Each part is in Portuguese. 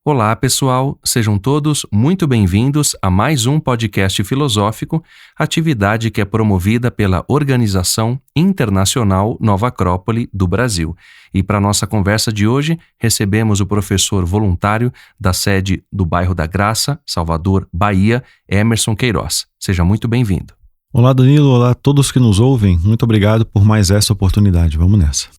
Olá, pessoal! Sejam todos muito bem-vindos a mais um podcast filosófico, atividade que é promovida pela Organização Internacional Nova Acrópole do Brasil. E para nossa conversa de hoje, recebemos o professor voluntário da sede do bairro da Graça, Salvador, Bahia, Emerson Queiroz. Seja muito bem-vindo. Olá, Danilo. Olá a todos que nos ouvem. Muito obrigado por mais essa oportunidade. Vamos nessa.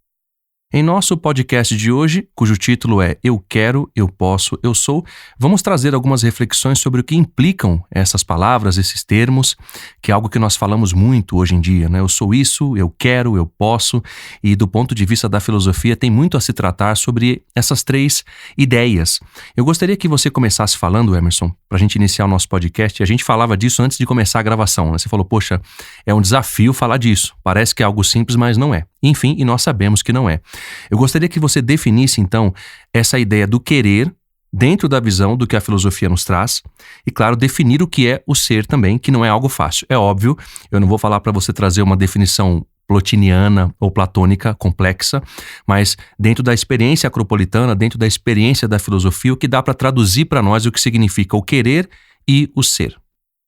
Em nosso podcast de hoje, cujo título é Eu Quero, Eu Posso, Eu Sou, vamos trazer algumas reflexões sobre o que implicam essas palavras, esses termos, que é algo que nós falamos muito hoje em dia, né? Eu sou isso, eu quero, eu posso, e do ponto de vista da filosofia tem muito a se tratar sobre essas três ideias. Eu gostaria que você começasse falando, Emerson, para a gente iniciar o nosso podcast, e a gente falava disso antes de começar a gravação, né? Você falou, poxa, é um desafio falar disso, parece que é algo simples, mas não é. Enfim, e nós sabemos que não é. Eu gostaria que você definisse, então, essa ideia do querer dentro da visão do que a filosofia nos traz e, claro, definir o que é o ser também, que não é algo fácil. É óbvio, eu não vou falar para você trazer uma definição plotiniana ou platônica complexa, mas dentro da experiência acropolitana, dentro da experiência da filosofia, o que dá para traduzir para nós o que significa o querer e o ser.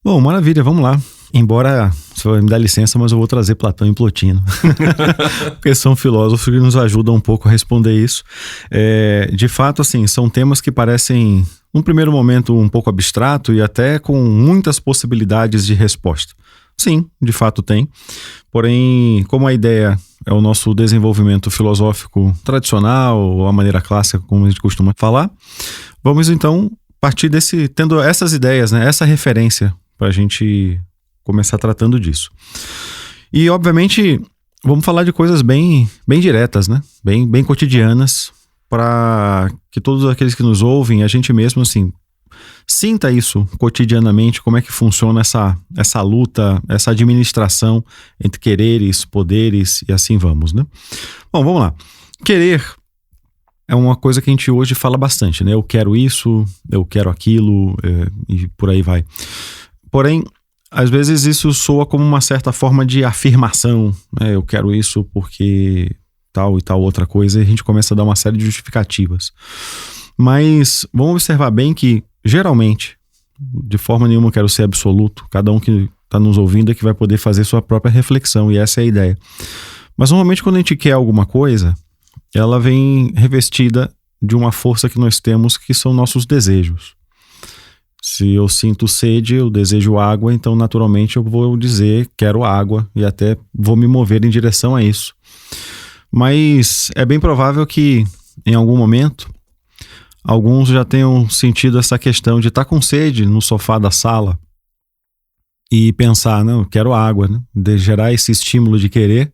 Bom, maravilha, vamos lá. Embora, você vai me dar licença, mas eu vou trazer Platão e Plotino. Porque são filósofos que nos ajudam um pouco a responder isso. De fato, assim, são temas que parecem, num primeiro momento, um pouco abstrato e até com muitas possibilidades de resposta. Sim, de fato tem. Porém, como a ideia é o nosso desenvolvimento filosófico tradicional, ou a maneira clássica, como a gente costuma falar, vamos então partir tendo essas ideias, né, essa referência, para a gente começar tratando disso. E, obviamente, vamos falar de coisas bem diretas, né? Bem cotidianas, para que todos aqueles que nos ouvem, a gente mesmo, assim, sinta isso cotidianamente, como é que funciona essa luta, essa administração entre quereres, poderes e assim vamos, né? Bom, vamos lá. Querer é uma coisa que a gente hoje fala bastante, né? Eu quero isso, eu quero aquilo, e por aí vai. Porém, às vezes isso soa como uma certa forma de afirmação, né? Eu quero isso porque tal e tal outra coisa, e a gente começa a dar uma série de justificativas. Mas vamos observar bem que, geralmente, de forma nenhuma eu quero ser absoluto, cada um que está nos ouvindo é que vai poder fazer sua própria reflexão, e essa é a ideia. Mas normalmente quando a gente quer alguma coisa, ela vem revestida de uma força que nós temos, que são nossos desejos. Se eu sinto sede, eu desejo água, então naturalmente eu vou dizer quero água e até vou me mover em direção a isso. Mas é bem provável que em algum momento alguns já tenham sentido essa questão de estar com sede no sofá da sala e pensar, não, eu quero água, né? De gerar esse estímulo de querer.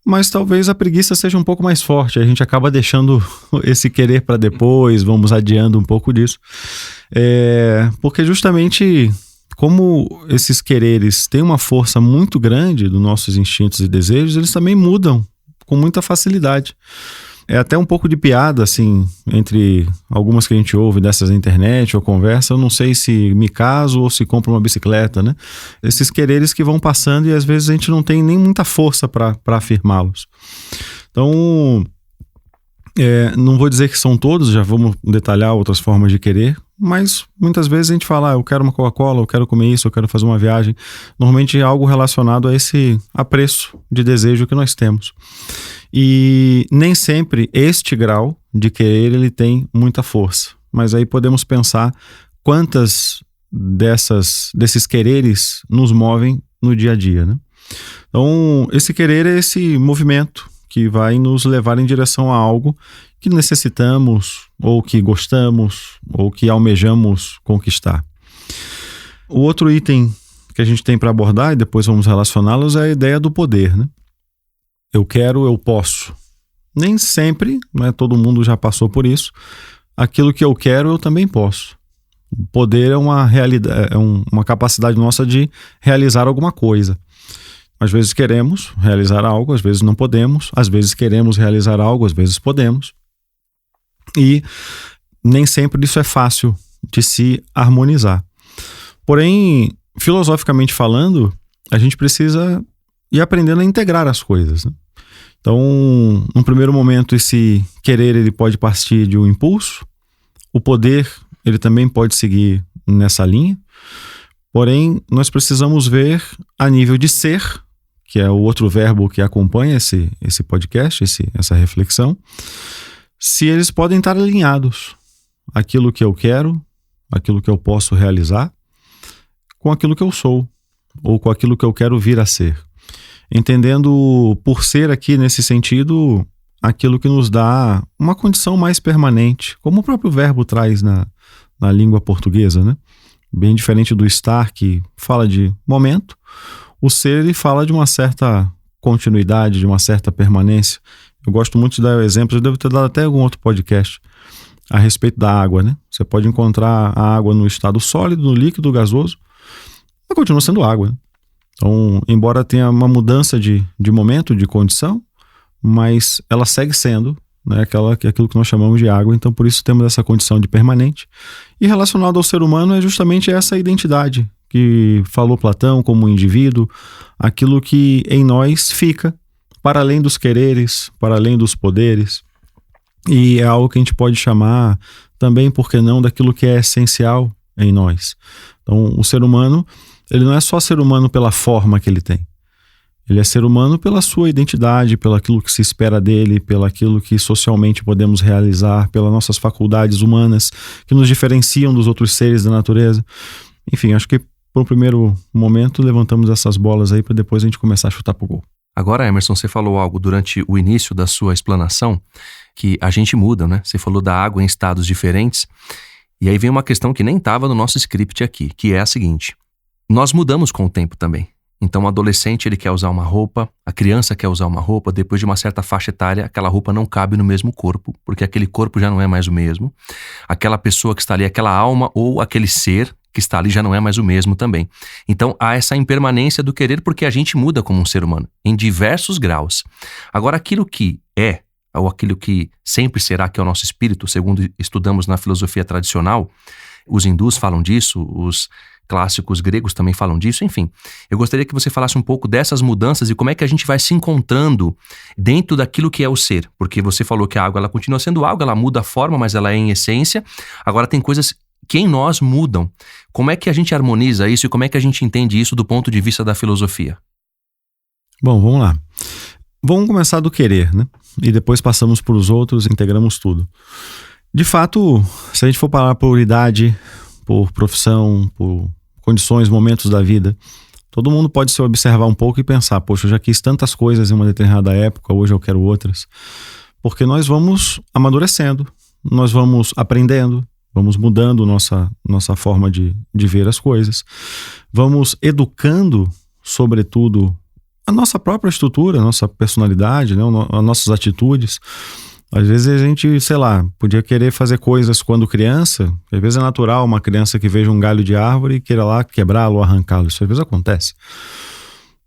Mas talvez a preguiça seja um pouco mais forte, a gente acaba deixando esse querer para depois, vamos adiando um pouco disso. Porque justamente como esses quereres têm uma força muito grande dos nossos instintos e desejos, eles também mudam com muita facilidade. É até um pouco de piada, assim, entre algumas que a gente ouve dessas na internet ou conversa, eu não sei se me caso ou se compro uma bicicleta, né? Esses quereres que vão passando e às vezes a gente não tem nem muita força para afirmá-los. Então, não vou dizer que são todos, já vamos detalhar outras formas de querer, mas muitas vezes a gente fala, eu quero uma Coca-Cola, eu quero comer isso, eu quero fazer uma viagem. Normalmente é algo relacionado a esse apreço de desejo que nós temos. E nem sempre este grau de querer ele tem muita força. Mas aí podemos pensar quantas desses quereres nos movem no dia a dia, né? Então, esse querer é esse movimento que vai nos levar em direção a algo que necessitamos, ou que gostamos, ou que almejamos conquistar. O outro item que a gente tem para abordar, e depois vamos relacioná-los, é a ideia do poder, né? Eu quero, eu posso. Nem sempre, né, todo mundo já passou por isso. Aquilo que eu quero, eu também posso. O poder é uma realidade, uma capacidade nossa de realizar alguma coisa. Às vezes queremos realizar algo, às vezes não podemos. Às vezes queremos realizar algo, às vezes podemos. E nem sempre isso é fácil de se harmonizar. Porém, filosoficamente falando, a gente precisa ir aprendendo a integrar as coisas, né? Então, num primeiro momento, esse querer ele pode partir de um impulso, O poder, ele também pode seguir nessa linha, porém, nós precisamos ver a nível de ser, que é o outro verbo que acompanha esse podcast, essa reflexão, se eles podem estar alinhados. Aquilo que eu quero, aquilo que eu posso realizar, com aquilo que eu sou, ou com aquilo que eu quero vir a ser. Entendendo por ser aqui, nesse sentido, aquilo que nos dá uma condição mais permanente, como o próprio verbo traz na língua portuguesa, né? Bem diferente do estar, que fala de momento, o ser, ele fala de uma certa continuidade, de uma certa permanência. Eu gosto muito de dar exemplos, eu devo ter dado até algum outro podcast a respeito da água, né? Você pode encontrar a água no estado sólido, no líquido, gasoso, mas continua sendo água, né? Então, embora tenha uma mudança de momento, de condição, mas ela segue sendo, né, aquilo que nós chamamos de água. Então, por isso temos essa condição de permanente. E relacionado ao ser humano é justamente essa identidade que falou Platão como indivíduo, aquilo que em nós fica, para além dos quereres, para além dos poderes. E é algo que a gente pode chamar também, por que não, daquilo que é essencial em nós. Então, o ser humano, ele não é só ser humano pela forma que ele tem. Ele é ser humano pela sua identidade, pelo aquilo que se espera dele, pelo aquilo que socialmente podemos realizar, pelas nossas faculdades humanas que nos diferenciam dos outros seres da natureza. Enfim, acho que por um primeiro momento levantamos essas bolas aí para depois a gente começar a chutar pro gol. Agora, Emerson, você falou algo durante o início da sua explanação que a gente muda, né? Você falou da água em estados diferentes e aí vem uma questão que nem estava no nosso script aqui, que é a seguinte: nós mudamos com o tempo também. Então o adolescente, ele quer usar uma roupa, a criança quer usar uma roupa, depois de uma certa faixa etária, aquela roupa não cabe no mesmo corpo, porque aquele corpo já não é mais o mesmo. Aquela pessoa que está ali, aquela alma ou aquele ser que está ali já não é mais o mesmo também. Então há essa impermanência do querer, porque a gente muda como um ser humano, em diversos graus. Agora, aquilo que é, ou aquilo que sempre será, que é o nosso espírito, segundo estudamos na filosofia tradicional, os hindus falam disso, os clássicos gregos também falam disso, enfim. Eu gostaria que você falasse um pouco dessas mudanças e como é que a gente vai se encontrando dentro daquilo que é o ser. Porque você falou que a água, ela continua sendo água, ela muda a forma, mas ela é em essência. Agora tem coisas que em nós mudam. Como é que a gente harmoniza isso e como é que a gente entende isso do ponto de vista da filosofia? Bom, vamos lá. Vamos começar do querer, né? E depois passamos por os outros, integramos tudo. De fato, se a gente for parar por idade, por profissão, por condições, momentos da vida, todo mundo pode se observar um pouco e pensar, poxa, eu já quis tantas coisas em uma determinada época, hoje eu quero outras. Porque nós vamos amadurecendo, nós vamos aprendendo, vamos mudando nossa forma de ver as coisas, vamos educando, sobretudo, a nossa própria estrutura, a nossa personalidade, né, as nossas atitudes. Às vezes a gente, sei lá, podia querer fazer coisas quando criança, às vezes é natural uma criança que veja um galho de árvore e queira lá quebrá-lo ou arrancá-lo, isso às vezes acontece.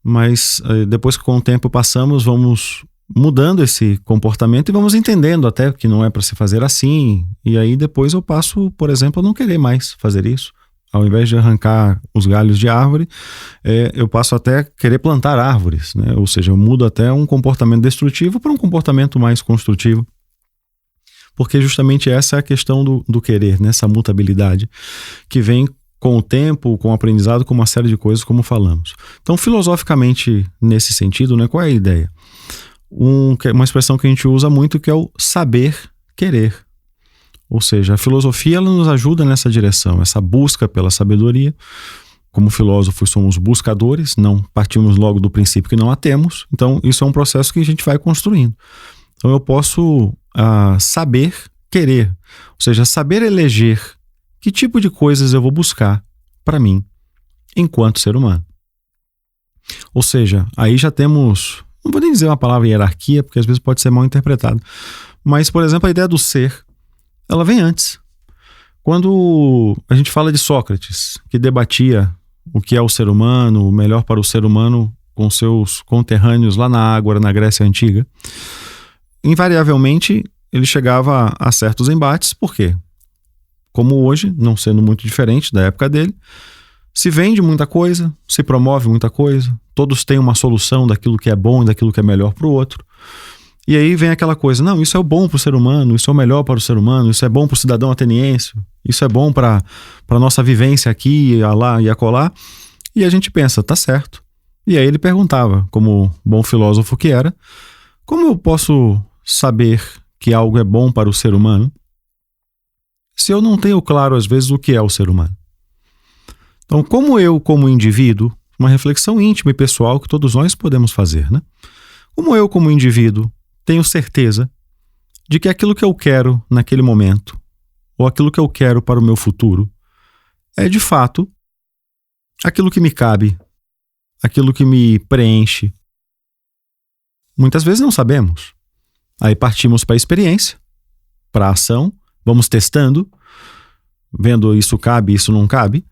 Mas depois que com o tempo passamos, vamos mudando esse comportamento e vamos entendendo até que não é para se fazer assim, e aí depois eu passo, por exemplo, a não querer mais fazer isso. Ao invés de arrancar os galhos de árvore, eu passo até a querer plantar árvores, né? Ou seja, eu mudo até um comportamento destrutivo para um comportamento mais construtivo. Porque justamente essa é a questão do querer, né? Essa mutabilidade que vem com o tempo, com o aprendizado, com uma série de coisas, como falamos. Então, filosoficamente, nesse sentido, né, qual é a ideia? Uma expressão que a gente usa muito, que é o saber querer. Ou seja, a filosofia, ela nos ajuda nessa direção, essa busca pela sabedoria. Como filósofos somos buscadores, não partimos logo do princípio que não a temos. Então isso é um processo que a gente vai construindo. Então eu posso saber querer, ou seja, saber eleger que tipo de coisas eu vou buscar para mim enquanto ser humano. Ou seja, aí já temos, não vou nem dizer uma palavra hierarquia, porque às vezes pode ser mal interpretado, mas, por exemplo, a ideia do ser, ela vem antes. Quando a gente fala de Sócrates, que debatia o que é o ser humano, o melhor para o ser humano com seus conterrâneos lá na Ágora, na Grécia Antiga, invariavelmente ele chegava a certos embates. Por quê? Como hoje, não sendo muito diferente da época dele, se vende muita coisa, se promove muita coisa, todos têm uma solução daquilo que é bom e daquilo que é melhor para o outro. E aí vem aquela coisa, não, isso é o bom para o ser humano, isso é o melhor para o ser humano, isso é bom para o cidadão ateniense, isso é bom para a nossa vivência aqui, lá e acolá. E a gente pensa, tá certo. E aí ele perguntava, como bom filósofo que era, como eu posso saber que algo é bom para o ser humano se eu não tenho claro, às vezes, o que é o ser humano? Então, como eu, como indivíduo, uma reflexão íntima e pessoal que todos nós podemos fazer, né? Como eu, como indivíduo, tenho certeza de que aquilo que eu quero naquele momento, ou aquilo que eu quero para o meu futuro, é de fato aquilo que me cabe, aquilo que me preenche. Muitas vezes não sabemos. Aí partimos para a experiência, para a ação, vamos testando, vendo isso cabe, isso não cabe.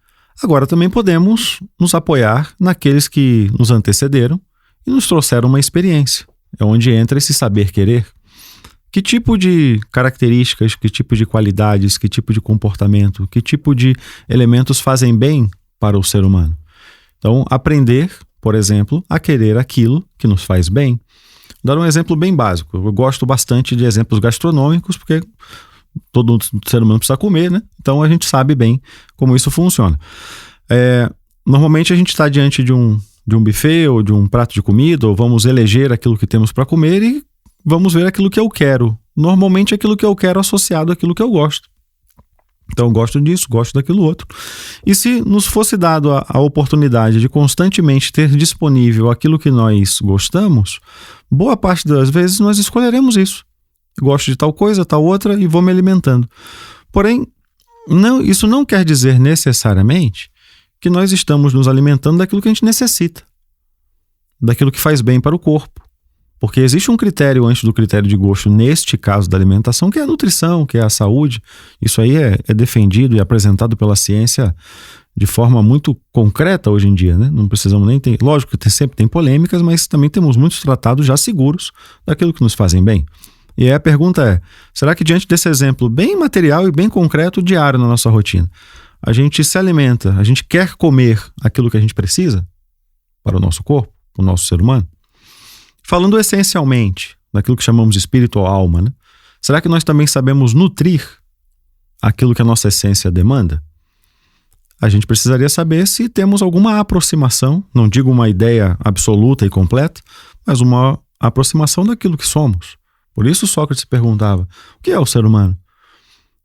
Agora também podemos nos apoiar naqueles que nos antecederam e nos trouxeram uma experiência. É onde entra esse saber querer. Que tipo de características, que tipo de qualidades, que tipo de comportamento, que tipo de elementos fazem bem para o ser humano? Então, aprender, por exemplo, a querer aquilo que nos faz bem. Vou dar um exemplo bem básico. Eu gosto bastante de exemplos gastronômicos, porque todo ser humano precisa comer, né? Então a gente sabe bem como isso funciona. Normalmente a gente está diante de um buffet ou de um prato de comida, ou vamos eleger aquilo que temos para comer e vamos ver aquilo que eu quero. Normalmente aquilo que eu quero associado àquilo que eu gosto. Então eu gosto disso, gosto daquilo outro. E se nos fosse dado a oportunidade de constantemente ter disponível aquilo que nós gostamos, boa parte das vezes nós escolheremos isso. Gosto de tal coisa, tal outra e vou me alimentando. Porém, isso não quer dizer necessariamente que nós estamos nos alimentando daquilo que a gente necessita, daquilo que faz bem para o corpo. Porque existe um critério antes do critério de gosto, neste caso da alimentação, que é a nutrição, que é a saúde. Isso aí é defendido e apresentado pela ciência de forma muito concreta hoje em dia, né? Não precisamos nem ter... Lógico que sempre tem polêmicas, mas também temos muitos tratados já seguros daquilo que nos fazem bem. E aí a pergunta é, será que diante desse exemplo bem material e bem concreto, diário na nossa rotina, a gente se alimenta, a gente quer comer aquilo que a gente precisa para o nosso corpo, para o nosso ser humano? Falando essencialmente daquilo que chamamos de espírito ou alma, né? Será que nós também sabemos nutrir aquilo que a nossa essência demanda? A gente precisaria saber se temos alguma aproximação, não digo uma ideia absoluta e completa, mas uma aproximação daquilo que somos. Por isso Sócrates perguntava, o que é o ser humano?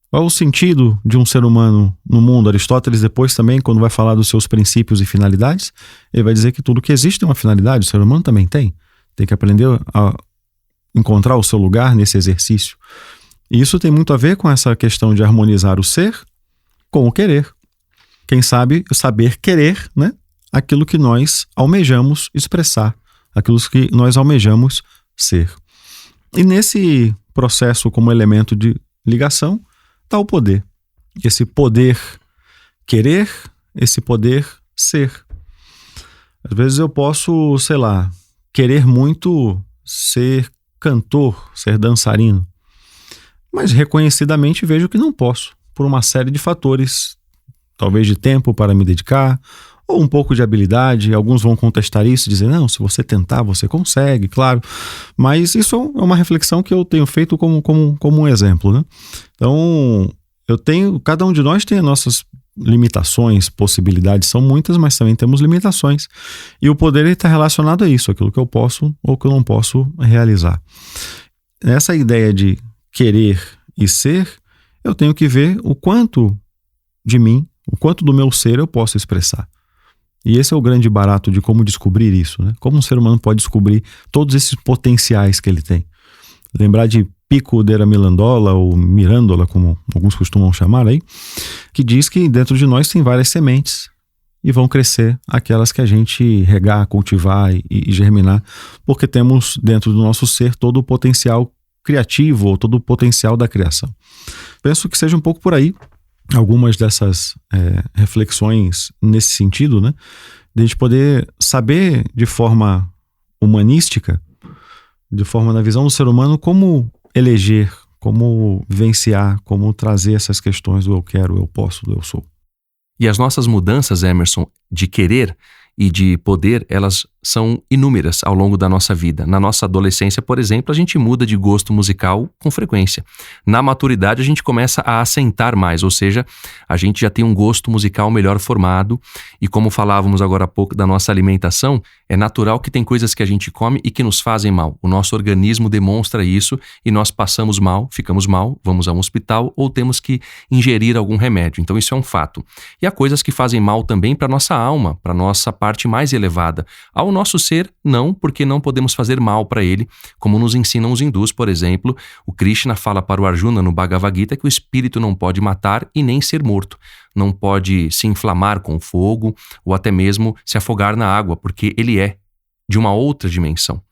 Qual é o sentido de um ser humano no mundo? Aristóteles depois também, quando vai falar dos seus princípios e finalidades, ele vai dizer que tudo que existe tem uma finalidade, o ser humano também tem. Tem que aprender a encontrar o seu lugar nesse exercício. E isso tem muito a ver com essa questão de harmonizar o ser com o querer. Quem sabe saber querer, né? Aquilo que nós almejamos expressar, aquilo que nós almejamos ser. E nesse processo, como elemento de ligação, está o poder. Esse poder querer, esse poder ser. Às vezes eu posso, querer muito ser cantor, ser dançarino. Mas reconhecidamente vejo que não posso, por uma série de fatores, talvez de tempo para me dedicar, ou um pouco de habilidade. Alguns vão contestar isso, dizer, não, se você tentar, você consegue, claro. Mas isso é uma reflexão que eu tenho feito como um exemplo, né? Então, cada um de nós tem as nossas limitações, possibilidades são muitas, mas também temos limitações. E o poder está relacionado a isso, aquilo que eu posso ou que eu não posso realizar. Essa ideia de querer e ser, eu tenho que ver o quanto de mim, o quanto do meu ser eu posso expressar. E esse é o grande barato de como descobrir isso, né? Como um ser humano pode descobrir todos esses potenciais que ele tem. Lembrar de Pico della Mirandola, ou Mirandola, como alguns costumam chamar aí, que diz que dentro de nós tem várias sementes e vão crescer aquelas que a gente regar, cultivar e germinar, porque temos dentro do nosso ser todo o potencial criativo, ou todo o potencial da criação. Penso que seja um pouco por aí algumas dessas reflexões nesse sentido, né? De a gente poder saber de forma humanística, de forma na visão do ser humano, como eleger, como vivenciar, como trazer essas questões do eu quero, eu posso, do eu sou. E as nossas mudanças, Emerson, de querer e de poder, elas são inúmeras ao longo da nossa vida. Na nossa adolescência, por exemplo, a gente muda de gosto musical com frequência. Na maturidade, a gente começa a assentar mais, ou seja, a gente já tem um gosto musical melhor formado. E como falávamos agora há pouco da nossa alimentação, é natural que tem coisas que a gente come e que nos fazem mal. O nosso organismo demonstra isso e nós passamos mal, ficamos mal, vamos a um hospital ou temos que ingerir algum remédio. Então isso é um fato. E há coisas que fazem mal também para a nossa alma, para a nossa parte mais elevada. Ao nosso ser, não, porque não podemos fazer mal para ele, como nos ensinam os hindus, por exemplo. O Krishna fala para o Arjuna no Bhagavad Gita que o espírito não pode matar e nem ser morto. Não pode se inflamar com fogo ou até mesmo se afogar na água, porque ele é de uma outra dimensão.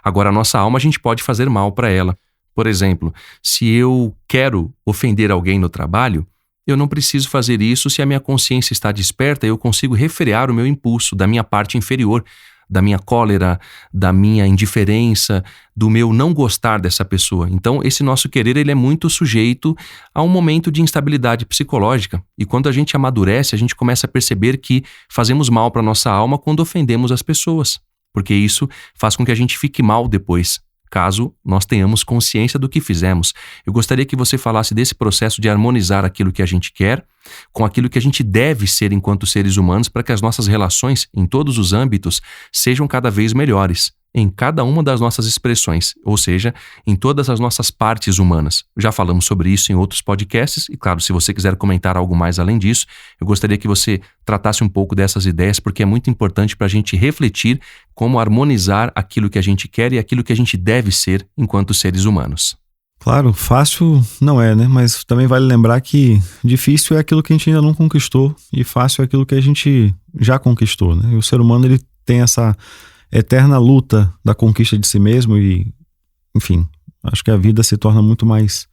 Agora, a nossa alma, a gente pode fazer mal para ela. Por exemplo, se eu quero ofender alguém no trabalho, eu não preciso fazer isso se a minha consciência está desperta e eu consigo refrear o meu impulso da minha parte inferior, da minha cólera, da minha indiferença, do meu não gostar dessa pessoa. Então, esse nosso querer, ele é muito sujeito a um momento de instabilidade psicológica. E quando a gente amadurece, a gente começa a perceber que fazemos mal para nossa alma quando ofendemos as pessoas, porque isso faz com que a gente fique mal depois, caso nós tenhamos consciência do que fizemos. Eu gostaria que você falasse desse processo de harmonizar aquilo que a gente quer com aquilo que a gente deve ser enquanto seres humanos para que as nossas relações, em todos os âmbitos, sejam cada vez melhores, em cada uma das nossas expressões, ou seja, em todas as nossas partes humanas. Já falamos sobre isso em outros podcasts e, claro, se você quiser comentar algo mais além disso, eu gostaria que você tratasse um pouco dessas ideias, porque é muito importante para a gente refletir como harmonizar aquilo que a gente quer e aquilo que a gente deve ser enquanto seres humanos. Claro, fácil não é, né? Mas também vale lembrar que difícil é aquilo que a gente ainda não conquistou e fácil é aquilo que a gente já conquistou, né? E o ser humano, ele tem essa eterna luta da conquista de si mesmo e, enfim, acho que a vida se torna muito mais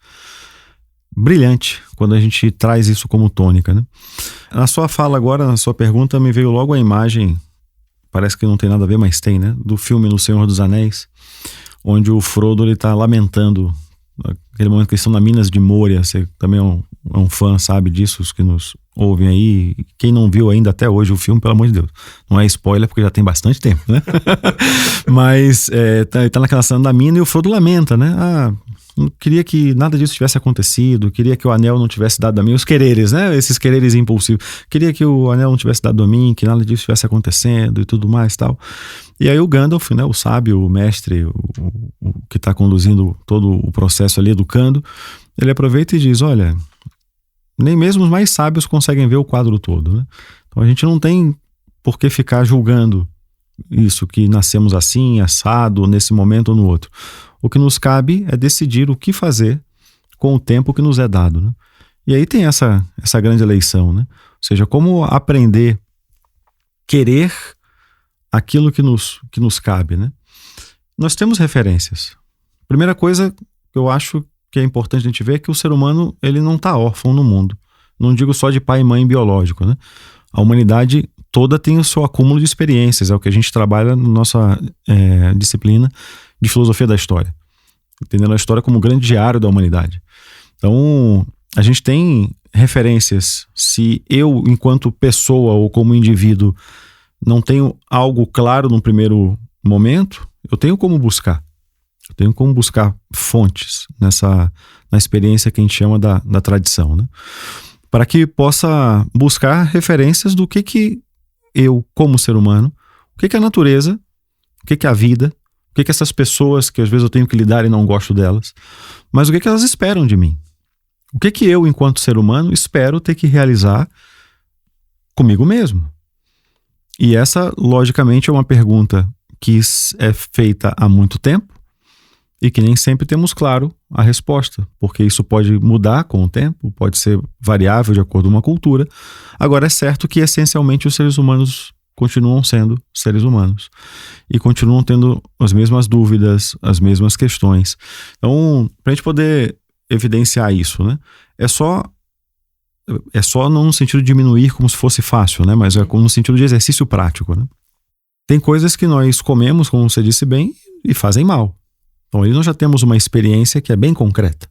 brilhante quando a gente traz isso como tônica, né? Na sua fala agora, na sua pergunta, me veio logo a imagem, parece que não tem nada a ver, mas tem, né? Do filme No Senhor dos Anéis, onde o Frodo, ele tá lamentando aquele momento que eles estão na Minas de Moria. Você também é um fã, sabe disso, os que nos ouvem aí. Quem não viu ainda até hoje o filme, pelo amor de Deus, não é spoiler porque já tem bastante tempo, né? Mas tá naquela cena da mina e o Frodo lamenta, né? Não queria que nada disso tivesse acontecido, queria que o anel não tivesse dado a mim, os quereres, né? Esses quereres impulsivos. Queria que o anel não tivesse dado a mim, que nada disso estivesse acontecendo e tudo mais e tal. E aí o Gandalf, né, o sábio, o mestre, o que está conduzindo todo o processo ali, educando, ele aproveita e diz, olha, nem mesmo os mais sábios conseguem ver o quadro todo, né? Então a gente não tem por que ficar julgando isso, que nascemos assim, assado, nesse momento ou no outro. O que nos cabe é decidir o que fazer com o tempo que nos é dado, né? E aí tem essa grande eleição, né? Ou seja, como aprender a querer aquilo que nos cabe, né? Nós temos referências. Primeira coisa que eu acho que é importante a gente ver é que o ser humano, ele não está órfão no mundo. Não digo só de pai e mãe biológico, né? A humanidade toda tem o seu acúmulo de experiências, é o que a gente trabalha na nossa disciplina de filosofia da história, entendendo a história como o grande diário da humanidade. Então, a gente tem referências. Se eu, enquanto pessoa ou como indivíduo, não tenho algo claro no primeiro momento, eu tenho como buscar. Eu tenho como buscar fontes na experiência que a gente chama da tradição, né? Para que possa buscar referências do que eu, como ser humano, o que a natureza, o que a vida, o que essas pessoas que às vezes eu tenho que lidar e não gosto delas, mas o que elas esperam de mim. O que eu, enquanto ser humano, espero ter que realizar comigo mesmo. E essa, logicamente, é uma pergunta que é feita há muito tempo e que nem sempre temos claro a resposta, porque isso pode mudar com o tempo, pode ser variável de acordo com uma cultura. Agora, é certo que, essencialmente, os seres humanos continuam sendo seres humanos e continuam tendo as mesmas dúvidas, as mesmas questões. Então, para a gente poder evidenciar isso, né? É só não no sentido de diminuir como se fosse fácil, né? Mas é no sentido de exercício prático, né? Tem coisas que nós comemos, como você disse bem, e fazem mal. Então aí nós já temos uma experiência que é bem concreta.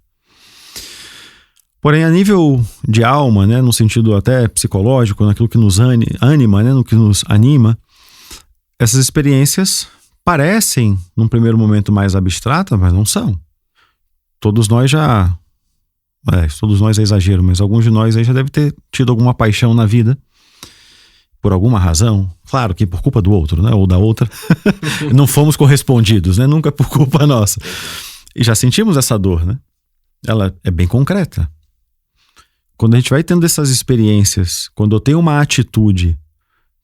Porém, a nível de alma, né, no sentido até psicológico, naquilo que nos anima, né, no que nos anima, essas experiências parecem, num primeiro momento, mais abstratas, mas não são. Todos nós é exagero, mas alguns de nós aí já devem ter tido alguma paixão na vida, por alguma razão. Claro que por culpa do outro, né? Ou da outra. Não fomos correspondidos, né? Nunca por culpa nossa. E já sentimos essa dor, né? Ela é bem concreta. Quando a gente vai tendo essas experiências, quando eu tenho uma atitude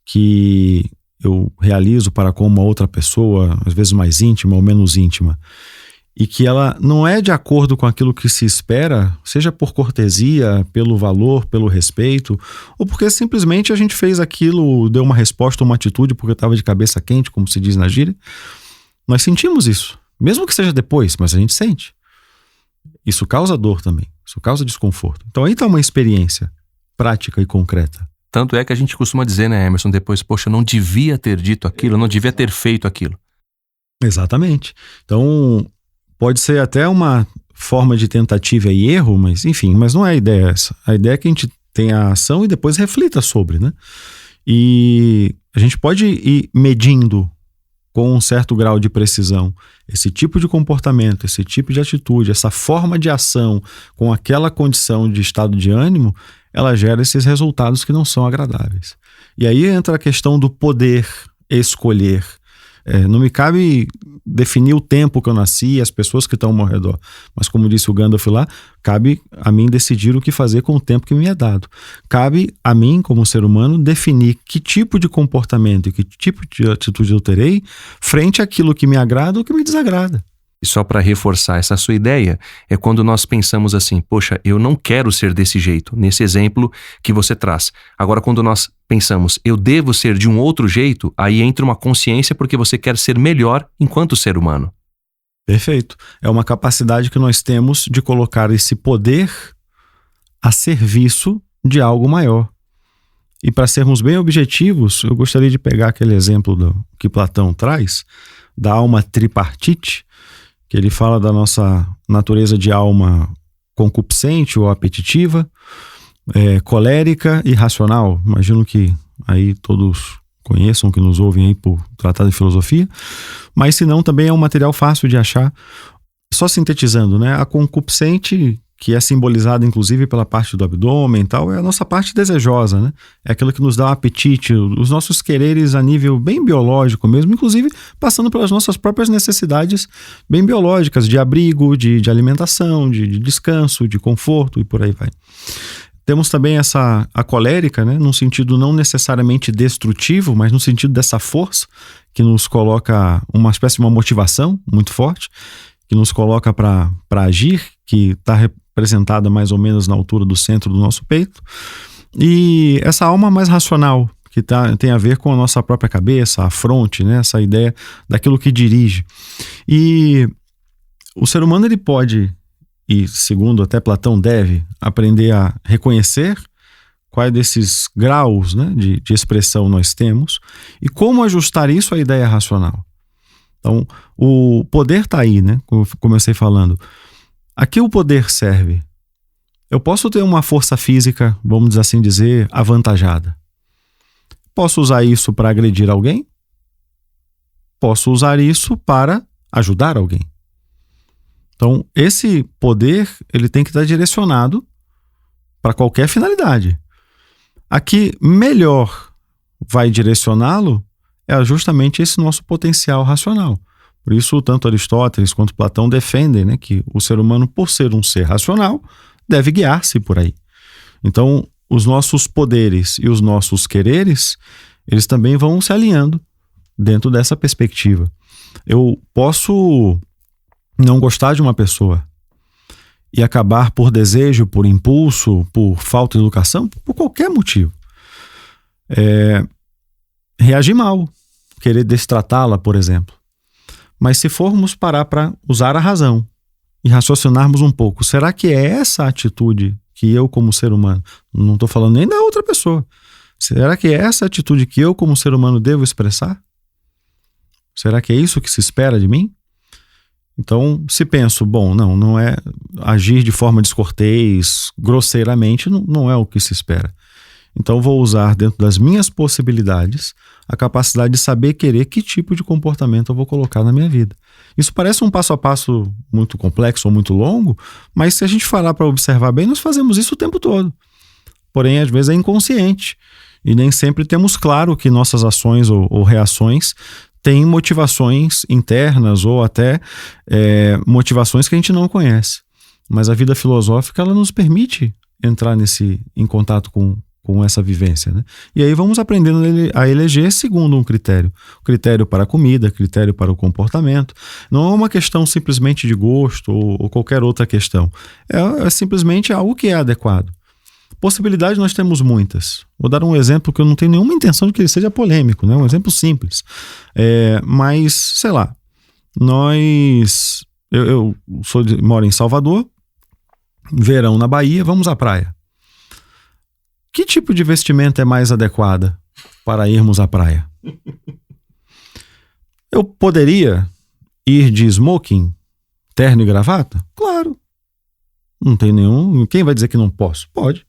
que eu realizo para com uma outra pessoa, às vezes mais íntima ou menos íntima, e que ela não é de acordo com aquilo que se espera, seja por cortesia, pelo valor, pelo respeito, ou porque simplesmente a gente fez aquilo, deu uma resposta, uma atitude porque estava de cabeça quente, como se diz na gíria, nós sentimos isso. Mesmo que seja depois, mas a gente sente. Isso causa dor também, isso causa desconforto. Então aí está uma experiência prática e concreta. Tanto é que a gente costuma dizer, né, Emerson, depois, poxa, eu não devia ter dito aquilo, eu não devia ter feito aquilo. Exatamente. Então, pode ser até uma forma de tentativa e erro, mas enfim, mas não é a ideia essa. A ideia é que a gente tenha a ação e depois reflita sobre, né? E a gente pode ir medindo com um certo grau de precisão esse tipo de comportamento, esse tipo de atitude, essa forma de ação com aquela condição de estado de ânimo, ela gera esses resultados que não são agradáveis. E aí entra a questão do poder escolher. Não me cabe definir o tempo que eu nasci e as pessoas que estão ao meu redor. Mas como disse o Gandalf lá, cabe a mim decidir o que fazer com o tempo que me é dado. Cabe a mim, como ser humano, definir que tipo de comportamento e que tipo de atitude eu terei frente àquilo que me agrada ou que me desagrada. E só para reforçar essa sua ideia, é quando nós pensamos assim, poxa, eu não quero ser desse jeito, nesse exemplo que você traz. Agora, quando nós pensamos, eu devo ser de um outro jeito, aí entra uma consciência porque você quer ser melhor enquanto ser humano. Perfeito. É uma capacidade que nós temos de colocar esse poder a serviço de algo maior. E para sermos bem objetivos, eu gostaria de pegar aquele exemplo que Platão traz, da alma tripartite, que ele fala da nossa natureza de alma concupiscente ou apetitiva, colérica e racional. Imagino que aí todos conheçam, que nos ouvem aí por tratar de filosofia, mas se não, também é um material fácil de achar. Só sintetizando, né? A concupiscente, que é simbolizada inclusive pela parte do abdômen e tal, é a nossa parte desejosa, né? É aquilo que nos dá um apetite, os nossos quereres a nível bem biológico mesmo, inclusive passando pelas nossas próprias necessidades bem biológicas, de abrigo, de alimentação, de descanso, de conforto e por aí vai. Temos também a colérica, né? Num sentido não necessariamente destrutivo, mas no sentido dessa força que nos coloca uma espécie de uma motivação muito forte, que nos coloca para agir, que está representada mais ou menos na altura do centro do nosso peito. E essa alma mais racional, que tem a ver com a nossa própria cabeça, a fronte, né? Essa ideia daquilo que dirige. E o ser humano ele pode, e segundo até Platão deve, aprender a reconhecer quais desses graus, né, de expressão nós temos e como ajustar isso à ideia racional. Então, o poder está aí, né? Como eu comecei falando. A que o poder serve? Eu posso ter uma força física, vamos assim dizer, avantajada. Posso usar isso para agredir alguém? Posso usar isso para ajudar alguém. Então, esse poder, ele tem que estar direcionado para qualquer finalidade. A que melhor vai direcioná-lo é justamente esse nosso potencial racional. Por isso, tanto Aristóteles quanto Platão defendem, né, que o ser humano, por ser um ser racional, deve guiar-se por aí. Então, os nossos poderes e os nossos quereres, eles também vão se alinhando dentro dessa perspectiva. Eu posso não gostar de uma pessoa e acabar por desejo, por impulso, por falta de educação, por qualquer motivo. Reagir mal, querer destratá-la, por exemplo. Mas se formos parar para usar a razão e raciocinarmos um pouco, será que é essa atitude que eu como ser humano, não estou falando nem da outra pessoa, será que é essa atitude que eu como ser humano devo expressar? Será que é isso que se espera de mim? Então, se penso, bom, não é agir de forma descortês, grosseiramente, não é o que se espera. Então vou usar dentro das minhas possibilidades a capacidade de saber querer que tipo de comportamento eu vou colocar na minha vida. Isso parece um passo a passo muito complexo ou muito longo, mas se a gente parar para observar bem, nós fazemos isso o tempo todo. Porém, às vezes é inconsciente e nem sempre temos claro que nossas ações ou reações têm motivações internas ou até motivações que a gente não conhece. Mas a vida filosófica, ela nos permite entrar em contato com essa vivência, né? E aí vamos aprendendo a eleger segundo um critério. Critério para a comida, critério para o comportamento. Não é uma questão simplesmente de gosto ou qualquer outra questão. É simplesmente algo que é adequado. Possibilidades nós temos muitas. Vou dar um exemplo que eu não tenho nenhuma intenção de que ele seja polêmico, né? Um exemplo simples. Mas, sei lá, eu moro em Salvador, verão na Bahia, vamos à praia. Que tipo de vestimenta é mais adequada para irmos à praia? Eu poderia ir de smoking, terno e gravata? Claro. Não tem nenhum... Quem vai dizer que não posso? Pode.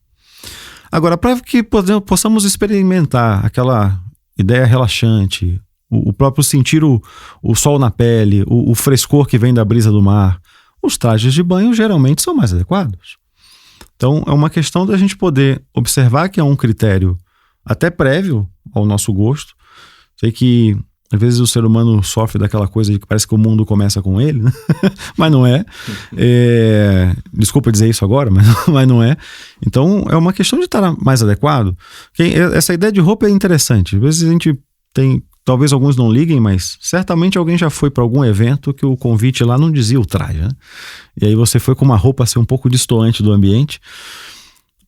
Agora, para que possamos experimentar aquela ideia relaxante, o próprio sentir o sol na pele, o frescor que vem da brisa do mar, os trajes de banho geralmente são mais adequados. Então, é uma questão da gente poder observar que é um critério até prévio ao nosso gosto. Sei que, às vezes, o ser humano sofre daquela coisa de que parece que o mundo começa com ele, né? Mas não é. Desculpa dizer isso agora, mas não é. Então, é uma questão de estar mais adequado. Essa ideia de roupa é interessante. Às vezes a gente tem... Talvez alguns não liguem, mas certamente alguém já foi para algum evento que o convite lá não dizia o traje, né? E aí você foi com uma roupa assim, um pouco destoante do ambiente.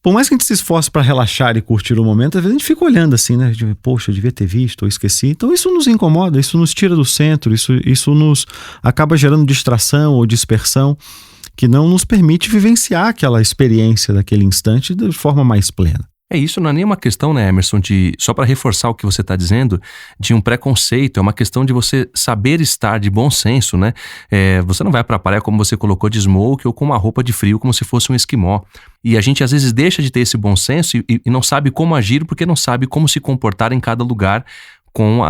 Por mais que a gente se esforce para relaxar e curtir o momento, às vezes a gente fica olhando assim, né? Poxa, eu devia ter visto ou esqueci. Então isso nos incomoda, isso nos tira do centro, isso nos acaba gerando distração ou dispersão que não nos permite vivenciar aquela experiência daquele instante de forma mais plena. Isso não é nem uma questão, né, Emerson, só para reforçar o que você está dizendo, de um preconceito, é uma questão de você saber estar de bom senso, né? Você não vai para a praia como você colocou de smoke ou com uma roupa de frio como se fosse um esquimó. E a gente às vezes deixa de ter esse bom senso e não sabe como agir porque não sabe como se comportar em cada lugar com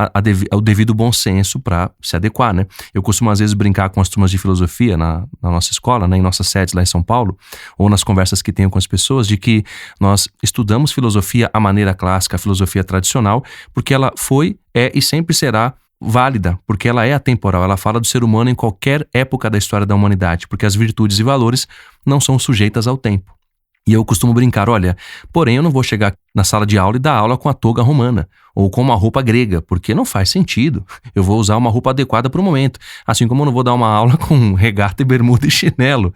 o devido bom senso para se adequar, né? Eu costumo às vezes brincar com as turmas de filosofia na nossa escola, né, em nossas sedes lá em São Paulo, ou nas conversas que tenho com as pessoas, de que nós estudamos filosofia à maneira clássica, a filosofia tradicional, porque ela foi, é e sempre será válida, porque ela é atemporal, ela fala do ser humano em qualquer época da história da humanidade, porque as virtudes e valores não são sujeitas ao tempo. E eu costumo brincar, olha, porém eu não vou chegar na sala de aula e dar aula com a toga romana ou com uma roupa grega, porque não faz sentido. Eu vou usar uma roupa adequada para o momento, assim como eu não vou dar uma aula com regata e bermuda e chinelo.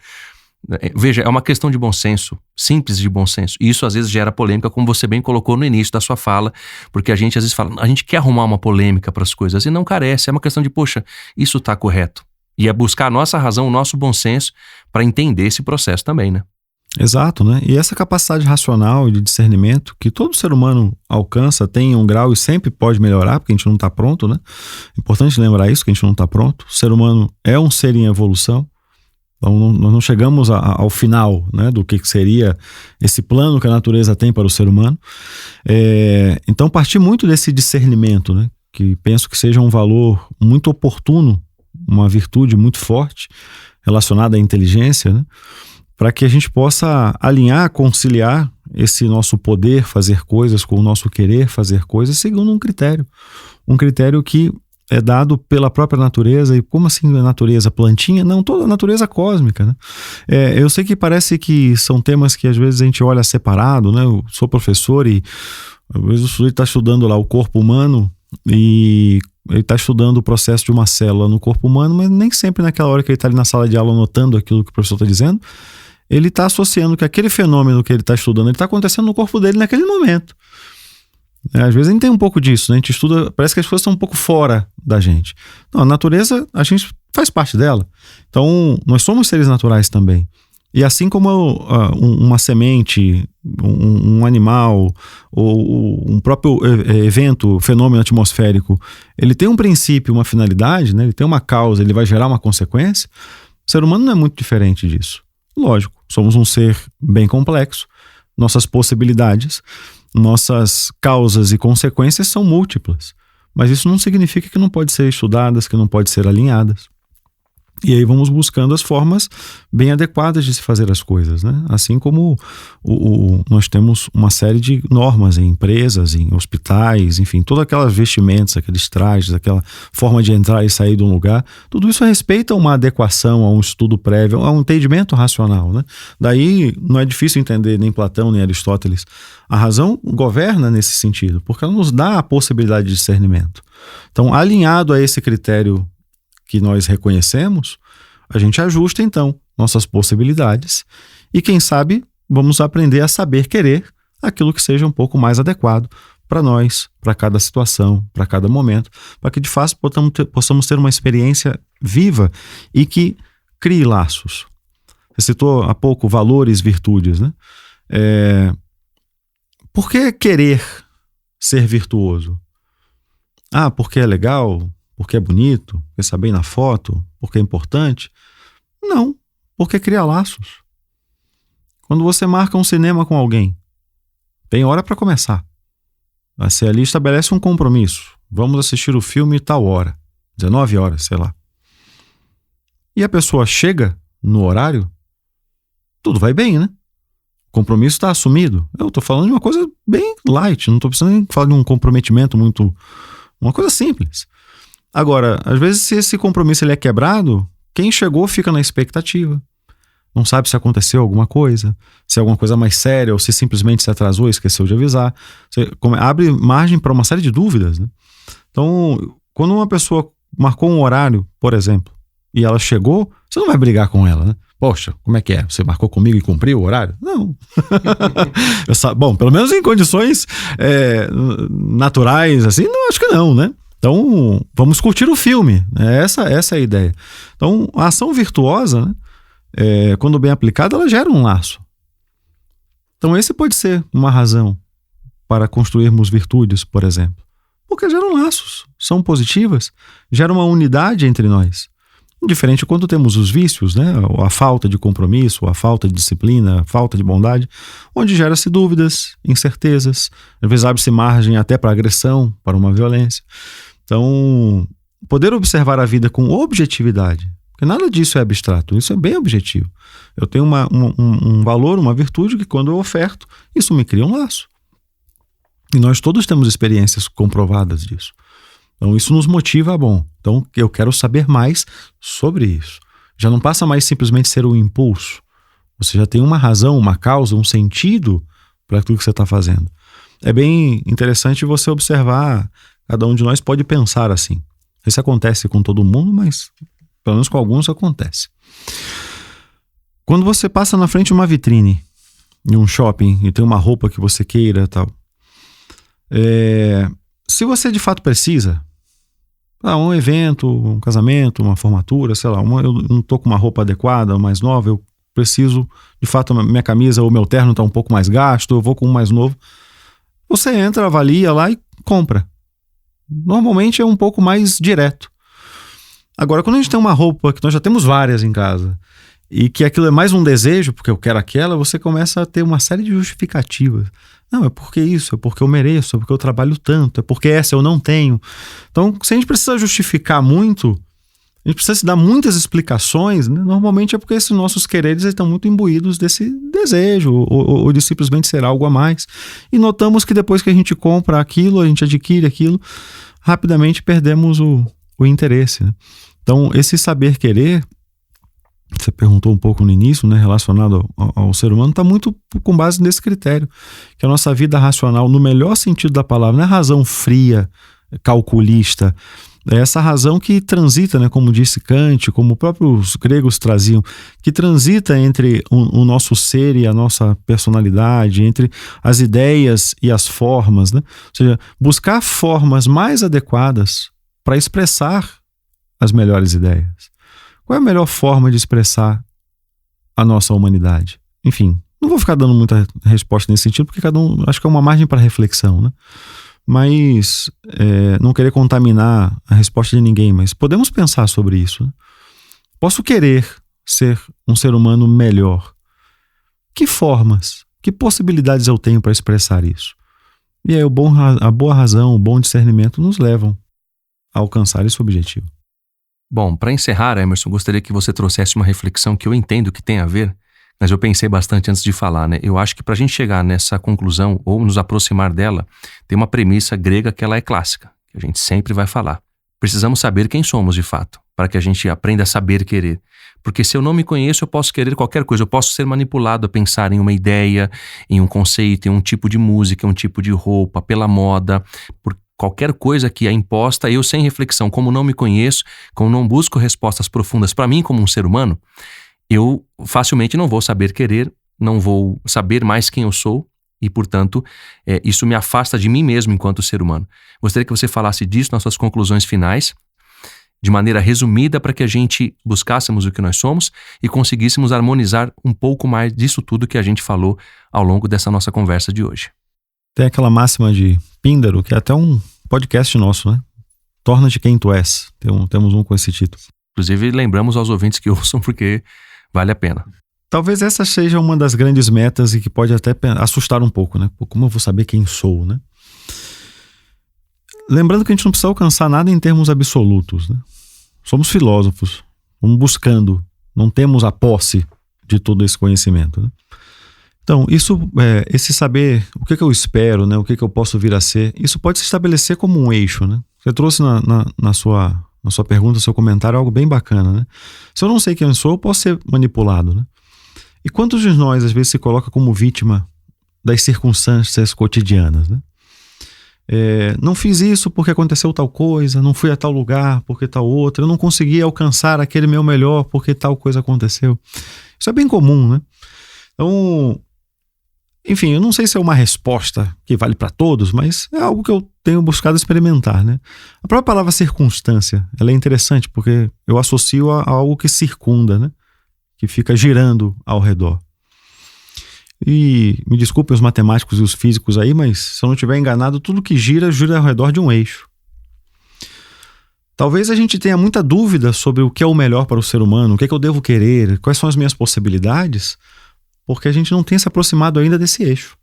Veja, é uma questão de bom senso, simples de bom senso. E isso às vezes gera polêmica, como você bem colocou no início da sua fala, porque a gente às vezes fala, a gente quer arrumar uma polêmica para as coisas e não carece, é uma questão de, poxa, isso está correto. E é buscar a nossa razão, o nosso bom senso para entender esse processo também, né? Exato, né? E essa capacidade racional e de discernimento que todo ser humano alcança, tem um grau e sempre pode melhorar, porque a gente não está pronto, né? É importante lembrar isso, que a gente não está pronto. O ser humano é um ser em evolução. Então nós não chegamos ao final, né, do que seria esse plano que a natureza tem para o ser humano. Então partir muito desse discernimento, né, que penso que seja um valor muito oportuno, uma virtude muito forte relacionada à inteligência, né, para que a gente possa alinhar, conciliar esse nosso poder fazer coisas com o nosso querer fazer coisas segundo um critério que é dado pela própria natureza. E como assim a natureza? Plantinha? Não, toda a natureza cósmica, né? Eu sei que parece que são temas que às vezes a gente olha separado, né? Eu sou professor e às vezes o sujeito está estudando lá o corpo humano e ele está estudando o processo de uma célula no corpo humano, mas nem sempre naquela hora que ele está ali na sala de aula anotando aquilo que o professor está dizendo, ele está associando que aquele fenômeno que ele está estudando, ele está acontecendo no corpo dele naquele momento. Às vezes a gente tem um pouco disso, né? A gente estuda, parece que as coisas estão um pouco fora da gente. Não, a natureza, a gente faz parte dela. Então, nós somos seres naturais também. E assim como uma semente, um animal, ou um próprio evento, fenômeno atmosférico, ele tem um princípio, uma finalidade, né? Ele tem uma causa, ele vai gerar uma consequência. O ser humano não é muito diferente disso. Lógico, somos um ser bem complexo, nossas possibilidades nossas causas e consequências são múltiplas, mas isso não significa que não pode ser estudadas, que não pode ser alinhadas. E aí vamos buscando as formas bem adequadas de se fazer as coisas, né? Assim como nós temos uma série de normas em empresas, em hospitais, enfim, todas aquelas vestimentas, aqueles trajes, aquela forma de entrar e sair de um lugar, tudo isso respeita uma adequação a um estudo prévio, a um entendimento racional, né? Daí não é difícil entender nem Platão nem Aristóteles. A razão governa nesse sentido, porque ela nos dá a possibilidade de discernimento. Então, alinhado a esse critério que nós reconhecemos, a gente ajusta então nossas possibilidades e quem sabe vamos aprender a saber querer aquilo que seja um pouco mais adequado para nós, para cada situação, para cada momento, para que de fato possamos ter uma experiência viva e que crie laços. Você citou há pouco valores, virtudes, né? Por que querer ser virtuoso? Porque é legal? Porque é bonito, porque está bem na foto, porque é importante? Não, porque cria laços. Quando você marca um cinema com alguém, tem hora para começar. Você ali estabelece um compromisso. Vamos assistir o filme tal hora, 19 horas, sei lá. E a pessoa chega no horário, tudo vai bem, né? O compromisso está assumido. Eu estou falando de uma coisa bem light, não estou precisando falar de um comprometimento muito... Uma coisa simples. Agora, às vezes se esse compromisso ele é quebrado, quem chegou fica na expectativa. Não sabe se aconteceu alguma coisa, se é alguma coisa mais séria ou se simplesmente se atrasou e esqueceu de avisar. Você abre margem para uma série de dúvidas, né? Então, quando uma pessoa marcou um horário, por exemplo, e ela chegou, você não vai brigar com ela, né? Poxa, como é que é? Você marcou comigo e cumpriu o horário? Não. Bom, pelo menos em condições naturais, assim, não, acho que não, né? Então, vamos curtir o filme. Essa é a ideia. Então, a ação virtuosa, né, quando bem aplicada, ela gera um laço. Então, esse pode ser uma razão para construirmos virtudes, por exemplo. Porque geram laços, são positivas, geram uma unidade entre nós. Diferente quando temos os vícios, né, a falta de compromisso, a falta de disciplina, a falta de bondade, onde gera-se dúvidas, incertezas, às vezes abre-se margem até para agressão, para uma violência. Então, poder observar a vida com objetividade, porque nada disso é abstrato, isso é bem objetivo. Eu tenho um valor, uma virtude que quando eu oferto, isso me cria um laço. E nós todos temos experiências comprovadas disso. Então, isso nos motiva a bom. Então, eu quero saber mais sobre isso. Já não passa mais simplesmente ser um impulso. Você já tem uma razão, uma causa, um sentido para tudo que você está fazendo. É bem interessante você observar. Cada um de nós pode pensar assim. Isso acontece com todo mundo, mas pelo menos com alguns acontece. Quando você passa na frente de uma vitrine, em um shopping, e tem uma roupa que você queira e tal, se você de fato precisa, um evento, um casamento, uma formatura, sei lá, eu não estou com uma roupa adequada, mais nova, eu preciso, de fato, minha camisa ou meu terno está um pouco mais gasto, eu vou com um mais novo. Você entra, avalia lá e compra. Normalmente é um pouco mais direto. Agora, quando a gente tem uma roupa que nós já temos várias em casa e que aquilo é mais um desejo, porque eu quero aquela, você começa a ter uma série de justificativas. Não, é porque isso, é porque eu mereço, é porque eu trabalho tanto, é porque essa eu não tenho. Então, se a gente precisa justificar muito, a gente precisa se dar muitas explicações, né? Normalmente é porque esses nossos quereres estão muito imbuídos desse desejo ou de simplesmente ser algo a mais. E notamos que depois que a gente compra aquilo, a gente adquire aquilo, rapidamente perdemos o interesse, né? Então, esse saber querer, você perguntou um pouco no início, né, relacionado ao ser humano, está muito com base nesse critério, que a nossa vida racional, no melhor sentido da palavra, não é razão fria, calculista, é essa razão que transita, né, como disse Kant, como os próprios gregos traziam, que transita entre o nosso ser e a nossa personalidade, entre as ideias e as formas, né? Ou seja, buscar formas mais adequadas para expressar as melhores ideias. Qual é a melhor forma de expressar a nossa humanidade? Enfim, não vou ficar dando muita resposta nesse sentido, porque cada um, acho que é uma margem para reflexão, né? Mas não querer contaminar a resposta de ninguém, mas podemos pensar sobre isso, né? Posso querer ser um ser humano melhor. Que formas, que possibilidades eu tenho para expressar isso? E aí a boa razão, o bom discernimento nos levam a alcançar esse objetivo. Bom, para encerrar, Emerson, gostaria que você trouxesse uma reflexão que eu entendo que tem a ver, mas eu pensei bastante antes de falar, né? Eu acho que para a gente chegar nessa conclusão ou nos aproximar dela, tem uma premissa grega que ela é clássica, que a gente sempre vai falar. Precisamos saber quem somos de fato, para que a gente aprenda a saber querer. Porque se eu não me conheço, eu posso querer qualquer coisa, eu posso ser manipulado a pensar em uma ideia, em um conceito, em um tipo de música, um tipo de roupa, pela moda, por qualquer coisa que é imposta, eu sem reflexão, como não me conheço, como não busco respostas profundas para mim como um ser humano, eu facilmente não vou saber querer, não vou saber mais quem eu sou e, portanto, isso me afasta de mim mesmo enquanto ser humano. Gostaria que você falasse disso nas suas conclusões finais, de maneira resumida, para que a gente buscássemos o que nós somos e conseguíssemos harmonizar um pouco mais disso tudo que a gente falou ao longo dessa nossa conversa de hoje. Tem aquela máxima de Píndaro, que é até um podcast nosso, né? Torna-te quem tu és. Temos um com esse título. Inclusive, lembramos aos ouvintes que ouçam, porque vale a pena. Talvez essa seja uma das grandes metas e que pode até assustar um pouco, né? Pô, como eu vou saber quem sou, né? Lembrando que a gente não precisa alcançar nada em termos absolutos, né? Somos filósofos, vamos buscando, não temos a posse de todo esse conhecimento, né? Então, esse saber o que eu espero, né? O que eu posso vir a ser, isso pode se estabelecer como um eixo, né? Você trouxe na sua pergunta, seu comentário, algo bem bacana, né? Se eu não sei quem eu sou, eu posso ser manipulado, né? E quantos de nós, às vezes, se coloca como vítima das circunstâncias cotidianas, né? Não fiz isso porque aconteceu tal coisa, não fui a tal lugar porque tal outra, eu não consegui alcançar aquele meu melhor porque tal coisa aconteceu. Isso é bem comum, né? Então, enfim, eu não sei se é uma resposta que vale para todos, mas é algo que eu tenho buscado experimentar, né? A própria palavra circunstância, ela é interessante porque eu associo a algo que circunda, né? Que fica girando ao redor. E me desculpem os matemáticos e os físicos aí, mas se eu não estiver enganado, tudo que gira ao redor de um eixo. Talvez a gente tenha muita dúvida sobre o que é o melhor para o ser humano, o que é que eu devo querer, quais são as minhas possibilidades, porque a gente não tem se aproximado ainda desse eixo.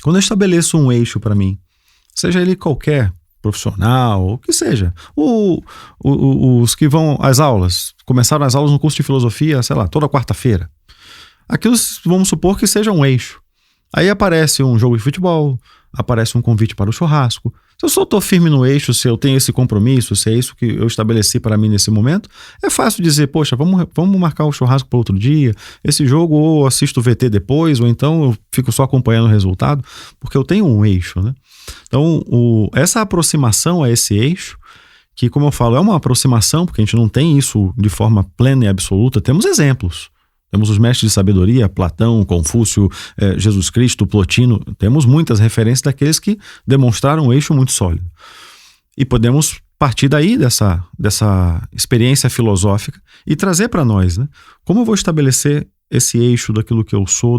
Quando eu estabeleço um eixo para mim, seja ele qualquer, profissional, o que seja, os que vão às aulas, começaram as aulas no curso de filosofia, sei lá, toda quarta-feira. Aquilo, vamos supor que seja um eixo. Aí aparece um jogo de futebol, aparece um convite para o churrasco. Se eu só estou firme no eixo, se eu tenho esse compromisso, se é isso que eu estabeleci para mim nesse momento, é fácil dizer, poxa, vamos marcar o churrasco para outro dia, esse jogo ou assisto o VT depois, ou então eu fico só acompanhando o resultado, porque eu tenho um eixo, né? Então, essa aproximação a esse eixo, que, como eu falo, é uma aproximação, porque a gente não tem isso de forma plena e absoluta, temos exemplos. Temos os mestres de sabedoria, Platão, Confúcio, Jesus Cristo, Plotino. Temos muitas referências daqueles que demonstraram um eixo muito sólido. E podemos partir daí, dessa experiência filosófica, e trazer para nós, né? Como eu vou estabelecer esse eixo daquilo que eu sou,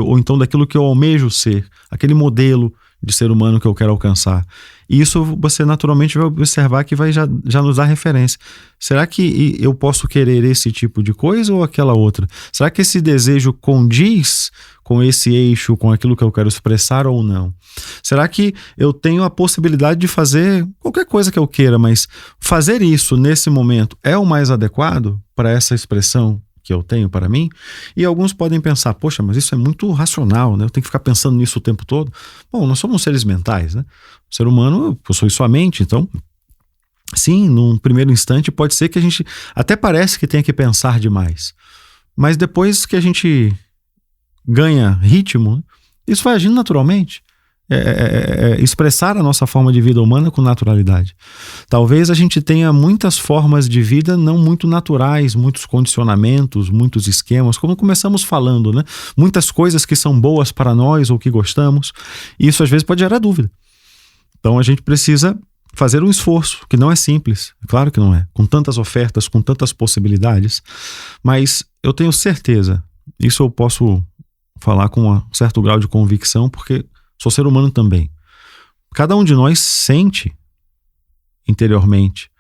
ou então daquilo que eu almejo ser, aquele modelo de ser humano que eu quero alcançar. E isso você naturalmente vai observar que vai já nos dar referência. Será que eu posso querer esse tipo de coisa ou aquela outra? Será que esse desejo condiz com esse eixo, com aquilo que eu quero expressar ou não? Será que eu tenho a possibilidade de fazer qualquer coisa que eu queira, mas fazer isso nesse momento é o mais adequado para essa expressão que eu tenho para mim? E alguns podem pensar, poxa, mas isso é muito racional, né? Eu tenho que ficar pensando nisso o tempo todo. Bom, nós somos seres mentais, né? O ser humano possui sua mente, então, sim, num primeiro instante pode ser que a gente até parece que tenha que pensar demais. Mas depois que a gente ganha ritmo, isso vai agindo naturalmente. Expressar a nossa forma de vida humana com naturalidade. Talvez a gente tenha muitas formas de vida não muito naturais, muitos condicionamentos, muitos esquemas, como começamos falando, né? Muitas coisas que são boas para nós ou que gostamos, e isso às vezes pode gerar dúvida. Então a gente precisa fazer um esforço, que não é simples, claro que não é, com tantas ofertas, com tantas possibilidades, mas eu tenho certeza, isso eu posso falar com um certo grau de convicção, porque sou ser humano também. Cada um de nós sente interiormente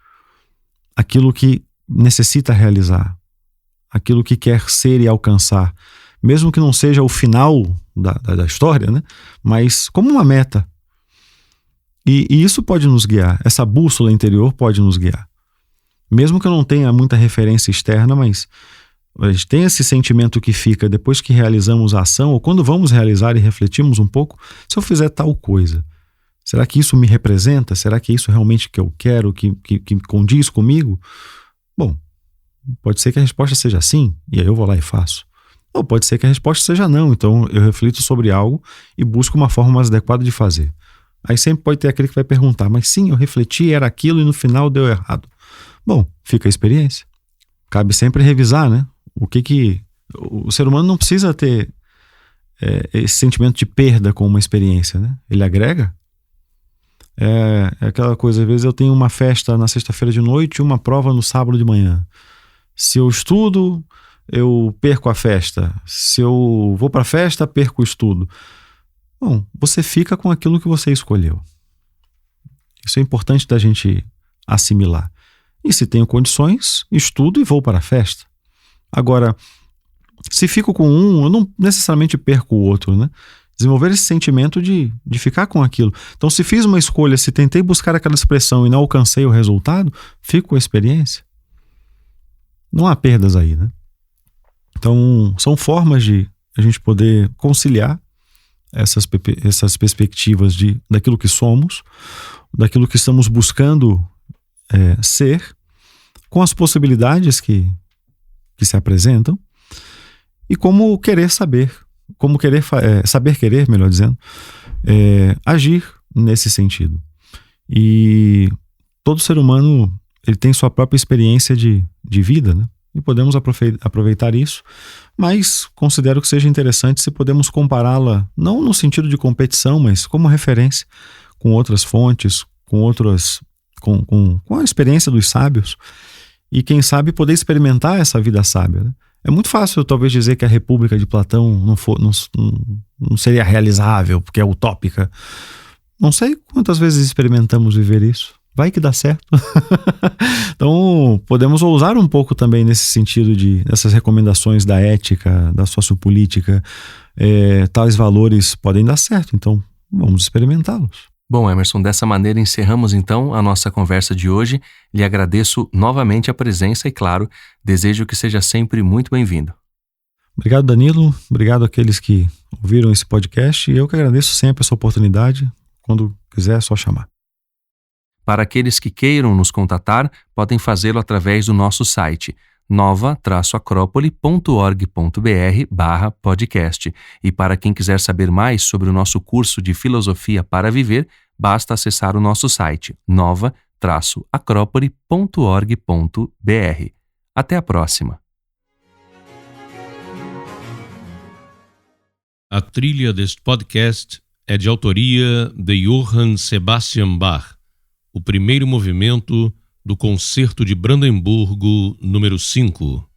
aquilo que necessita realizar, aquilo que quer ser e alcançar, mesmo que não seja o final da história, né? Mas como uma meta. E isso pode nos guiar, essa bússola interior pode nos guiar. Mesmo que eu não tenha muita referência externa, mas a gente tem esse sentimento que fica depois que realizamos a ação, ou quando vamos realizar e refletimos um pouco, se eu fizer tal coisa, será que isso me representa? Será que é isso realmente que eu quero, que condiz comigo? Bom, pode ser que a resposta seja sim, e aí eu vou lá e faço. Ou pode ser que a resposta seja não, então eu reflito sobre algo e busco uma forma mais adequada de fazer. Aí sempre pode ter aquele que vai perguntar, mas sim, eu refleti, era aquilo e no final deu errado. Bom, fica a experiência. Cabe sempre revisar, né? O ser humano não precisa ter esse sentimento de perda com uma experiência, né? Ele agrega. É aquela coisa, às vezes eu tenho uma festa na sexta-feira de noite e uma prova no sábado de manhã. Se eu estudo, eu perco a festa. Se eu vou para a festa, perco o estudo. Bom, você fica com aquilo que você escolheu. Isso é importante da gente assimilar. E se tenho condições, estudo e vou para a festa. Agora, se fico com um, eu não necessariamente perco o outro, né? Desenvolver esse sentimento de ficar com aquilo. Então, se fiz uma escolha, se tentei buscar aquela expressão e não alcancei o resultado, fico com a experiência. Não há perdas aí, né? Então, são formas de a gente poder conciliar essas perspectivas daquilo que somos, daquilo que estamos buscando ser, com as possibilidades que se apresentam, e como querer saber, saber querer, melhor dizendo, agir nesse sentido. E todo ser humano ele tem sua própria experiência de vida, né? E podemos aproveitar isso, mas considero que seja interessante se podemos compará-la, não no sentido de competição, mas como referência com outras fontes, com a experiência dos sábios, e quem sabe poder experimentar essa vida sábia, né? É muito fácil talvez dizer que a República de Platão não seria realizável, porque é utópica. Não sei quantas vezes experimentamos viver isso. Vai que dá certo. Então, podemos ousar um pouco também nesse sentido dessas recomendações da ética, da sociopolítica. Tais valores podem dar certo, então vamos experimentá-los. Bom, Emerson, dessa maneira encerramos então a nossa conversa de hoje. Lhe agradeço novamente a presença e, claro, desejo que seja sempre muito bem-vindo. Obrigado, Danilo. Obrigado àqueles que ouviram esse podcast, e eu que agradeço sempre essa oportunidade. Quando quiser, é só chamar. Para aqueles que queiram nos contatar, podem fazê-lo através do nosso site nova-acropole.org.br/podcast. E para quem quiser saber mais sobre o nosso curso de Filosofia para Viver, basta acessar o nosso site nova-acropole.org.br. Até a próxima! A trilha deste podcast é de autoria de Johann Sebastian Bach, o primeiro movimento do Concerto de Brandemburgo número 5.